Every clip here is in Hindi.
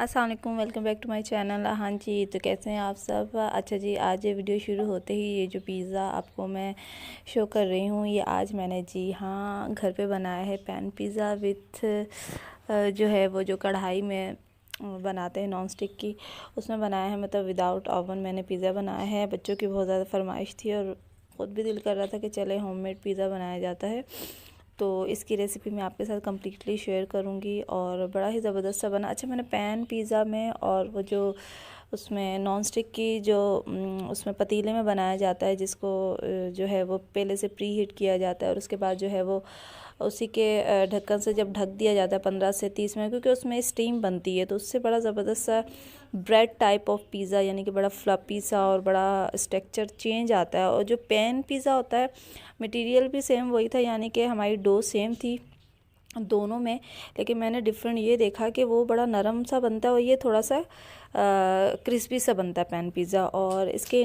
अस्सलाम वालेकुम, welcome back to my channel. हाँ जी, तो कैसे हैं आप सब। अच्छा जी, आज ये वीडियो शुरू होते ही ये जो पिज़्ज़ा आपको मैं शो कर रही हूँ, ये आज मैंने जी हाँ घर पे बनाया है। पैन पिज़्ज़ा विथ जो है वो जो कढ़ाई में बनाते हैं नॉन स्टिक की, उसमें बनाया है। मतलब विदाउट ओवन मैंने पिज़्ज़ा बनाया है। बच्चों की बहुत ज़्यादा फरमाइश थी और ख़ुद भी दिल कर रहा था कि चले होममेड पिज़्ज़ा बनाया जाता है। तो इसकी रेसिपी मैं आपके साथ कम्प्लीटली शेयर करूँगी और बड़ा ही ज़बरदस्त सा बना। अच्छा, मैंने पैन पिज़्ज़ा में और वो जो उसमें नॉन स्टिक की जो उसमें पतीले में बनाया जाता है, जिसको जो है वो पहले से प्री हीट किया जाता है और उसके बाद जो है वो उसी के ढक्कन से जब ढक दिया जाता है 15 से 30 मिनट, क्योंकि उसमें स्टीम बनती है, तो उससे बड़ा ज़बरदस्त सा ब्रेड टाइप ऑफ पिज़्ज़ा, यानी कि बड़ा फ्लफी सा और बड़ा स्ट्रक्चर चेंज आता है। और जो पैन पिज़्ज़ा होता है, मटेरियल भी सेम वही था, यानी कि हमारी डो सेम थी दोनों में, लेकिन मैंने डिफरेंट ये देखा कि वो बड़ा नरम सा बनता है और ये थोड़ा सा क्रिस्पी सा बनता है पैन पिज़्ज़ा। और इसके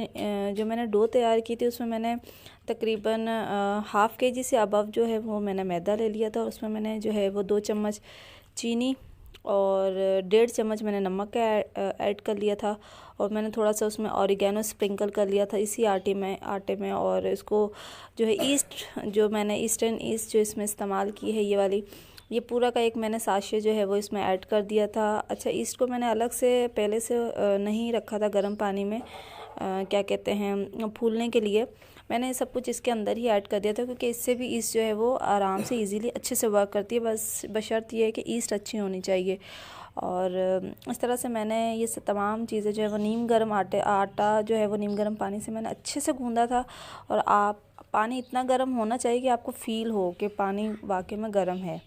जो मैंने डो तैयार की थी उसमें मैंने तकरीबन हाफ़ केजी से अबव जो है वो मैंने मैदा ले लिया था और उसमें मैंने जो है वो 2 चम्मच चीनी और 1.5 चम्मच मैंने नमक का ऐड कर लिया था। और मैंने थोड़ा सा उसमें ऑरिगेनो स्प्रिंकल कर लिया था इसी आटे में। और इसको जो है ईस्ट, जो मैंने ईस्टर्न ईस्ट जो इसमें इस्तेमाल की है, ये वाली, ये पूरा का एक मैंने साशे जो है वो इसमें ऐड कर दिया था। अच्छा, ईस्ट को मैंने अलग से पहले से नहीं रखा था गर्म पानी में, क्या कहते हैं, फूलने के लिए। मैंने सब कुछ इसके अंदर ही ऐड कर दिया था, क्योंकि इससे भी ईस्ट जो है वो आराम से इजीली अच्छे से वर्क करती है। बस बशर्त ये है कि ईस्ट अच्छी होनी चाहिए। और इस तरह से मैंने ये तमाम चीज़ें जो है वो नीम गर्म आटा जो है वो नीम गर्म पानी से मैंने अच्छे से गूँधा था। और आप पानी इतना गर्म होना चाहिए कि आपको फ़ील हो कि पानी वाकई में गर्म है।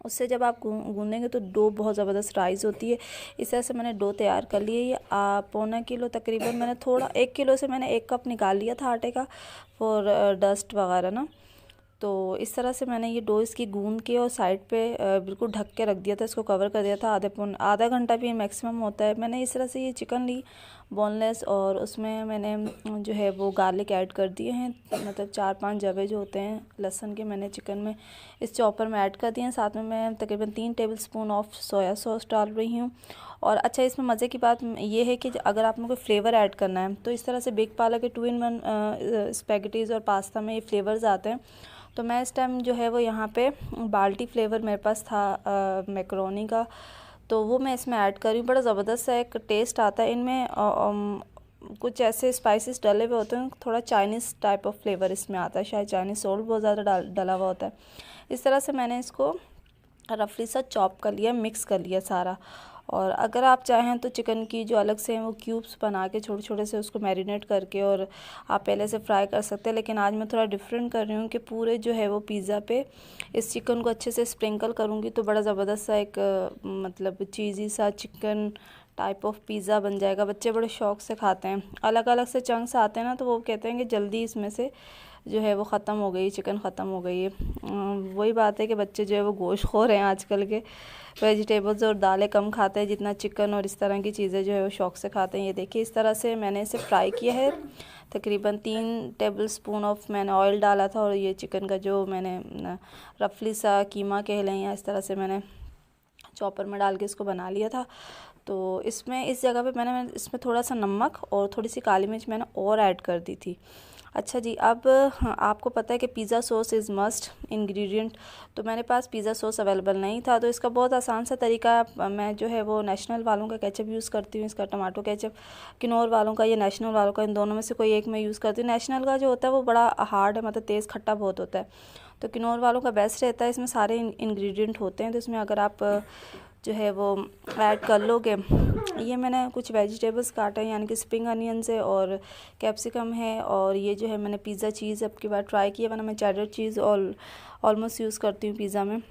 उससे जब आप गूँधेंगे तो डो बहुत ज़बरदस्त राइज़ होती है। इस तरह से मैंने डो तैयार कर लिया। ये पौना किलो तकरीबन, मैंने थोड़ा 1 किलो से मैंने 1 कप निकाल लिया था आटे का फॉर डस्ट वगैरह ना। तो इस तरह से मैंने ये डो इसकी गूंद के और साइड पे बिल्कुल ढक के रख दिया था, इसको कवर कर दिया था। आधा घंटा भी मैक्सिमम होता है। मैंने इस तरह से ये चिकन ली बोनलेस, और उसमें मैंने जो है वो गार्लिक ऐड कर दिए हैं, मतलब 4-5 जवे जो होते हैं लहसुन के, मैंने चिकन में इस चॉपर में ऐड कर दिए हैं। साथ में मैं तकरीबन 3 टेबलस्पून ऑफ सोया सॉस डाल रही हूँ। और अच्छा, इसमें मज़े की बात ये है कि अगर आपने कोई फ्लेवर ऐड करना है तो इस तरह से बिग पाला के 2-in-1 स्पैगेटीज़ और पास्ता में ये फ्लेवर्स आते हैं। तो मैं इस टाइम जो है वो यहाँ पे बाल्टी फ्लेवर मेरे पास था मैकरोनी का, तो वो मैं इसमें ऐड कर रही हूँ। बड़ा ज़बरदस्त सा एक टेस्ट आता है इनमें। कुछ ऐसे स्पाइसेस डले हुए होते हैं, थोड़ा चाइनीज़ टाइप ऑफ फ्लेवर इसमें आता है, शायद चाइनीज़ सॉल्ट बहुत ज़्यादा डला हुआ होता है। इस तरह से मैंने इसको रफली सा चॉप कर लिया, मिक्स कर लिया सारा। और अगर आप चाहें तो चिकन की जो अलग से हैं वो क्यूब्स बना के छोटे छोटे से उसको मैरिनेट करके और आप पहले से फ्राई कर सकते हैं। लेकिन आज मैं थोड़ा डिफरेंट कर रही हूँ कि पूरे जो है वो पिज़्ज़ा पे इस चिकन को अच्छे से स्प्रिंकल करूँगी, तो बड़ा ज़बरदस्त सा एक मतलब चीज़ी सा चिकन टाइप ऑफ पिज़्ज़ा बन जाएगा। बच्चे बड़े शौक़ से खाते हैं। अलग अलग से चंक्स आते हैं ना, तो वो कहते हैं कि जल्दी इसमें से जो है वो ख़त्म हो गई, चिकन ख़त्म हो गई है। वही बात है कि बच्चे जो है वो गोश्तखोर हैं आजकल के, वेजिटेबल्स और दालें कम खाते हैं जितना चिकन और इस तरह की चीज़ें जो है वो शौक़ से खाते हैं। ये देखिए, इस तरह से मैंने इसे फ्राई किया है। तकरीबन 3 टेबलस्पून ऑफ मैंने ऑयल डाला था। और ये चिकन का जो मैंने रफली सा कीमा कह लें, या इस तरह से मैंने चॉपर में डाल के इसको बना लिया था। तो इसमें इस जगह पे मैंने इसमें थोड़ा सा नमक और थोड़ी सी काली मिर्च मैंने और ऐड कर दी थी। अच्छा जी, अब आपको पता है कि pizza sauce is must ingredient. तो मेरे पास पिज़्ज़ा सॉस अवेलेबल नहीं था, तो इसका बहुत आसान सा तरीका, मैं जो है वो नेशनल वालों का केचप यूज़ करती हूँ, इसका टमाटो केचप, किनोर वालों का या नेशनल वालों का, इन दोनों में से कोई एक मैं यूज़ करती हूँ। नेशनल का जो होता है वो बड़ा हार्ड है, मतलब तेज़ खट्टा बहुत होता है, तो किनोर वालों का बेस्ट रहता है। इसमें सारे इंग्रेडिएंट होते हैं, तो इसमें अगर आप जो है वो ऐड कर लोगे। ये मैंने कुछ वेजिटेबल्स काटे हैं, यानी कि स्प्रिंग अनियंस है और कैप्सिकम है, और ये जो है मैंने पिज़्ज़ा चीज़ अब की बार ट्राई किया, वरना मैं चेडर चीज़ ऑलमोस्ट यूज़ करती हूँ पिज़्ज़ा में,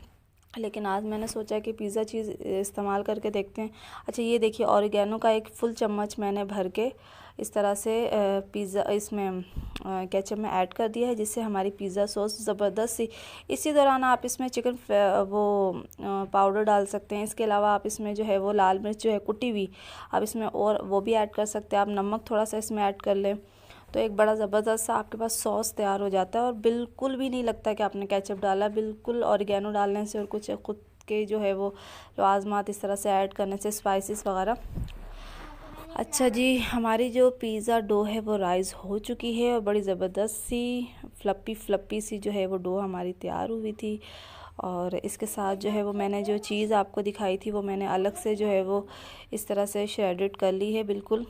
लेकिन आज मैंने सोचा कि पिज़्ज़ा चीज़ इस्तेमाल करके देखते हैं। अच्छा, ये देखिए, ऑरिगेनो का 1 फुल चम्मच मैंने भर के इस तरह से पिज़्ज़ा इसमें केचप में ऐड कर दिया है, जिससे हमारी पिज़्ज़ा सॉस ज़बरदस्त सी। इसी दौरान आप इसमें चिकन पाउडर डाल सकते हैं। इसके अलावा आप इसमें जो है वो लाल मिर्च जो है कुटी हुई आप इसमें और वो भी ऐड कर सकते हैं। आप नमक थोड़ा सा इसमें ऐड कर लें, तो एक बड़ा ज़बरदस्त सा आपके पास सॉस तैयार हो जाता है। और बिल्कुल भी नहीं लगता कि आपने केचप डाला, बिल्कुल ऑरिगेनो डालने से और कुछ के जो है वो लवाज़मात इस तरह से ऐड करने से, स्पाइसेस वगैरह। अच्छा जी, हमारी जो पिज़्ज़ा डो है वो राइज़ हो चुकी है और बड़ी ज़बरदस्त सी फ्लप्पी सी जो है वो डो हमारी तैयार हुई थी। और इसके साथ जो है वो मैंने जो चीज़ आपको दिखाई थी वो मैंने अलग से जो है वो इस तरह से श्रेडेड कर ली है, बिल्कुल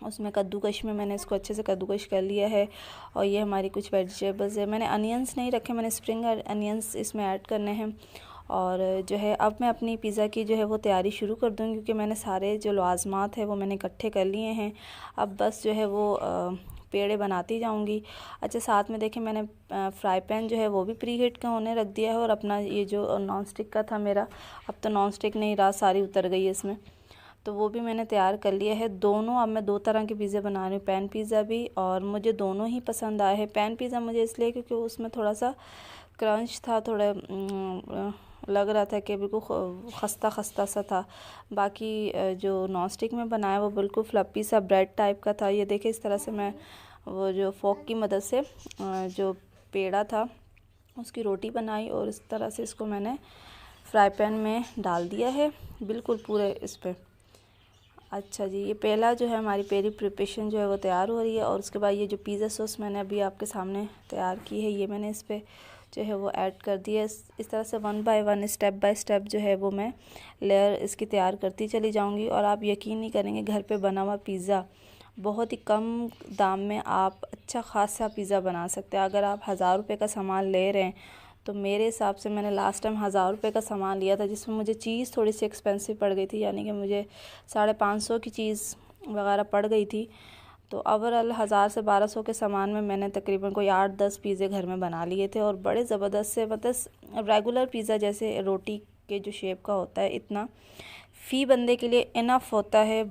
उसमें कद्दूकश में मैंने इसको अच्छे से कद्दूकश कर लिया है। और ये हमारी कुछ वेजिटेबल्स है, मैंने अनियंस नहीं रखे, मैंने स्प्रिंग अनियंस इसमें ऐड करने हैं। और जो है अब मैं अपनी पिज़्ज़ा की जो है वो तैयारी शुरू कर दूँगी, क्योंकि मैंने सारे जो लवाज़मात है वो मैंने इकट्ठे कर लिए हैं। अब बस जो है वो पेड़े बनाती जाऊंगी। अच्छा, साथ में देखें मैंने फ्राई पैन जो है वो भी प्री हीट का होने रख दिया है। और अपना ये जो नॉन स्टिक का था मेरा, अब तो नॉन स्टिक नहीं रहा, सारी उतर गई है इसमें, तो वो भी मैंने तैयार कर लिया है। दोनों अब मैं 2 तरह के पिज़्ज़ा बना रही हूँ, पैन पिज़्ज़ा भी, और मुझे दोनों ही पसंद आए हैं। पैन पिज़्ज़ा मुझे इसलिए क्योंकि उसमें थोड़ा सा क्रंच था, थोड़ा लग रहा था कि बिल्कुल खस्ता खस्ता सा था। बाकी जो नॉन स्टिक में बनाया वो बिल्कुल फ्लप्पी सा ब्रेड टाइप का था। ये देखिए इस तरह से मैं वो जो फोक की मदद से जो पेड़ा था उसकी रोटी बनाई और इस तरह से इसको मैंने फ्राई पैन में डाल दिया है, बिल्कुल पूरे इस पर। अच्छा जी, ये पहला जो है हमारी पेरी प्रिपरेशन जो है वो तैयार हो रही है। और उसके बाद ये जो पिज़्ज़ा सॉस मैंने अभी आपके सामने तैयार की है, ये मैंने इस पर जो है वो ऐड कर दिया। इस तरह से 1 बाय 1 स्टेप बाय स्टेप जो है वो मैं लेयर इसकी तैयार करती चली जाऊंगी। और आप यकीन नहीं करेंगे, घर पे बना हुआ पिज़्ज़ा बहुत ही कम दाम में आप अच्छा खासा पिज़्ज़ा बना सकते हैं। अगर आप 1000 रुपये का सामान ले रहे हैं तो मेरे हिसाब से मैंने लास्ट टाइम 1000 रुपये का सामान लिया था, जिसमें मुझे चीज़ थोड़ी सी एक्सपेंसिव पड़ गई थी, यानी कि मुझे 550 की चीज़ वगैरह पड़ गई थी। तो ओवरऑल 1000 से 1200 के सामान में मैंने तकरीबन कोई 8-10 पिज़्ज़े घर में बना लिए थे। और बड़े ज़बरदस्त से, मतलब रेगुलर पिज़्ज़ा जैसे रोटी के जो शेप का होता है, इतना फ़ी बंदे के लिए इनफ होता है।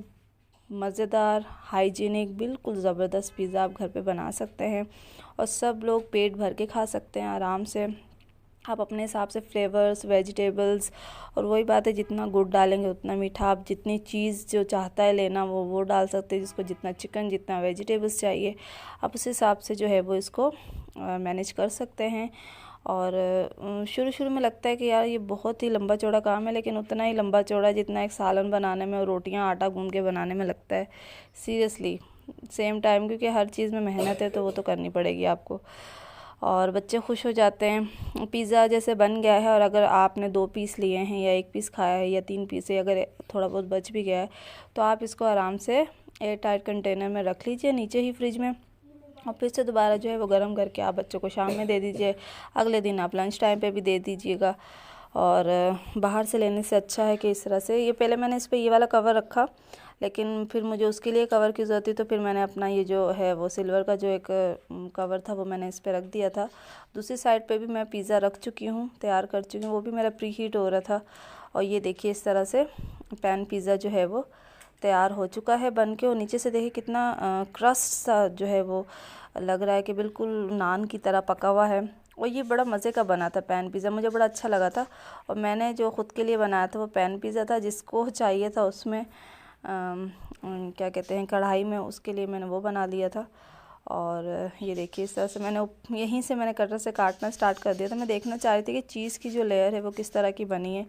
मज़ेदार, हाइजीनिक, बिल्कुल ज़बरदस्त पिज़्ज़ा आप घर पे बना सकते हैं और सब लोग पेट भर के खा सकते हैं आराम से। आप अपने हिसाब से फ्लेवर्स, वेजिटेबल्स, और वही बात है जितना गुड़ डालेंगे उतना मीठा। आप जितनी चीज़ जो चाहता है लेना वो डाल सकते हैं, जिसको जितना चिकन, जितना वेजिटेबल्स चाहिए आप उस हिसाब से जो है वो इसको मैनेज कर सकते हैं। और शुरू में लगता है कि यार ये बहुत ही लंबा चौड़ा काम है, लेकिन उतना ही लंबा चौड़ा जितना एक सालन बनाने में और रोटियां आटा गूंद के बनाने में लगता है, सीरियसली सेम टाइम, क्योंकि हर चीज़ में मेहनत है तो वो तो करनी पड़ेगी आपको। और बच्चे खुश हो जाते हैं। पिज़्ज़ा जैसे बन गया है और अगर आपने 2 पीस लिए हैं या 1 पीस खाया है या 3 पीस है, अगर थोड़ा बहुत बच भी गया है तो आप इसको आराम से एयर टाइट कंटेनर में रख लीजिए नीचे ही फ्रिज में, और फिर से दोबारा जो है वो गर्म करके आप बच्चों को शाम में दे दीजिए, अगले दिन आप लंच टाइम पे भी दे दीजिएगा। और बाहर से लेने से अच्छा है कि इस तरह से, ये पहले मैंने इस पर ये वाला कवर रखा, लेकिन फिर मुझे उसके लिए कवर की ज़रूरत थी, तो फिर मैंने अपना ये जो है वो सिल्वर का जो एक कवर था वो मैंने इस पर रख दिया था। दूसरी साइड पे भी मैं पिज़्ज़ा रख चुकी हूँ, तैयार कर चुकी हूँ, वो भी मेरा प्री हीट हो रहा था। और ये देखिए इस तरह से पैन पिज़्ज़ा जो है वो तैयार हो चुका है बन के। और नीचे से देखिए कितना क्रस्ट सा जो है वो लग रहा है कि बिल्कुल नान की तरह पका हुआ है। और ये बड़ा मज़े का बना था पैन पिज़्ज़ा, मुझे बड़ा अच्छा लगा था। और मैंने जो ख़ुद के लिए बनाया था वो पैन पिज़्ज़ा था, जिसको चाहिए था उसमें क्या कहते हैं कढ़ाई में, उसके लिए मैंने वो बना लिया था। और ये देखिए इस तरह से मैंने यहीं से मैंने कटर से काटना स्टार्ट कर दिया था। मैं देखना चाह रही थी कि चीज़ की जो लेयर है वो किस तरह की बनी है,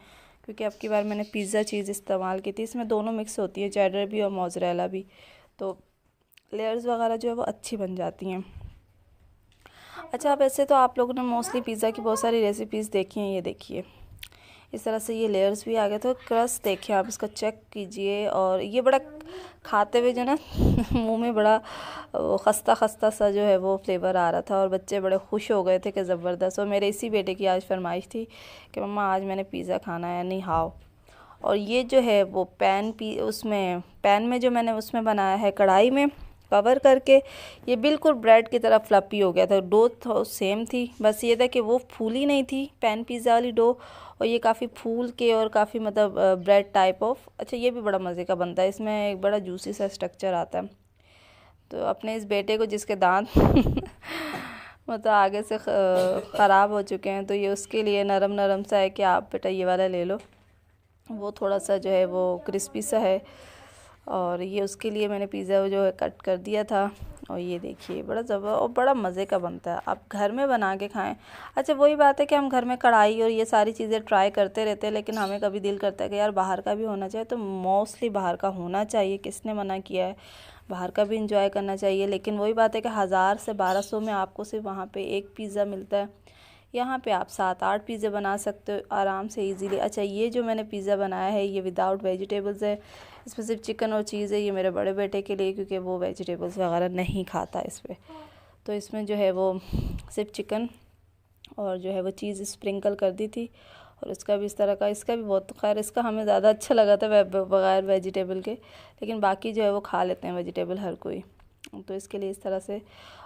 क्योंकि अब की बार मैंने पिज़्ज़ा चीज़ इस्तेमाल की थी, इसमें दोनों मिक्स होती है, चेडर भी और मोज़रेला भी, तो लेयर्स वगैरह जो है वो अच्छी बन जाती हैं। अच्छा, वैसे तो आप लोगों ने मोस्टली पिज़्ज़ा की बहुत सारी रेसिपीज़ देखी हैं। ये देखिए इस तरह से ये लेयर्स भी आ गए, तो क्रस्ट देखिए आप इसका चेक कीजिए। और ये बड़ा खाते हुए जो ना मुंह में बड़ा खस्ता खस्ता सा जो है वो फ्लेवर आ रहा था, और बच्चे बड़े खुश हो गए थे कि ज़बरदस्त। और मेरे इसी बेटे की आज फरमाइश थी कि मम्मा आज मैंने पिज़्ज़ा खाना है, नहीं हाओ। और ये जो है वो उसमें पैन में जो मैंने उसमें बनाया है कढ़ाई में कवर करके, ये बिल्कुल ब्रेड की तरह फ्लपी हो गया था। डो तो सेम थी, बस ये था कि वो फूली नहीं थी पैन पिज़्ज़ा वाली डो, और ये काफ़ी फूल के और काफ़ी मतलब ब्रेड टाइप ऑफ। अच्छा, ये भी बड़ा मज़े का बनता है, इसमें एक बड़ा जूसी सा स्ट्रक्चर आता है। तो अपने इस बेटे को जिसके दांत मतलब आगे से ख़राब हो चुके हैं, तो ये उसके लिए नरम नरम सा है कि आप बेटा ये वाला ले लो, वो थोड़ा सा जो है वो क्रिस्पी सा है। और ये उसके लिए मैंने पिज़्ज़ा जो है कट कर दिया था। और ये देखिए बड़ा ज़बर और बड़ा मज़े का बनता है, आप घर में बना के खाएं। अच्छा वही बात है कि हम घर में कढ़ाई और ये सारी चीज़ें ट्राई करते रहते हैं, लेकिन हमें कभी दिल करता है कि यार बाहर का भी होना चाहिए, तो मोस्टली बाहर का होना चाहिए, किसने मना किया है, बाहर का भी इंजॉय करना चाहिए। लेकिन वही बात है कि 1000 से 1200 में आपको सिर्फ वहाँ पे एक पिज़्ज़ा मिलता है, यहाँ पे आप 7-8 पिज़्ज़े बना सकते हो आराम से इजीली। अच्छा ये जो मैंने पिज़्ज़ा बनाया है ये विदाउट वेजिटेबल्स है, इसमें सिर्फ चिकन और चीज़ है। ये मेरे बड़े बेटे के लिए, क्योंकि वो वेजिटेबल्स वगैरह नहीं खाता इसमें, तो इसमें जो है वो सिर्फ चिकन और जो है वो चीज़ स्प्रिंकल कर दी थी। और इसका भी इस तरह का, इसका भी बहुत, खैर इसका हमें ज़्यादा अच्छा लगा था बगैर वेजिटेबल के, लेकिन बाकी जो है वो खा लेते हैं वेजिटेबल हर कोई, तो इसके लिए इस तरह से।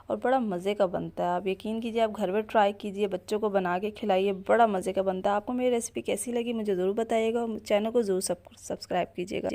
और बड़ा मज़े का बनता है, आप यकीन कीजिए, आप घर में ट्राई कीजिए, बच्चों को बना के खिलाइए, बड़ा मज़े का बनता है। आपको मेरी रेसिपी कैसी लगी मुझे ज़रूर बताइएगा, चैनल को ज़रूर सब्सक्राइब कीजिएगा।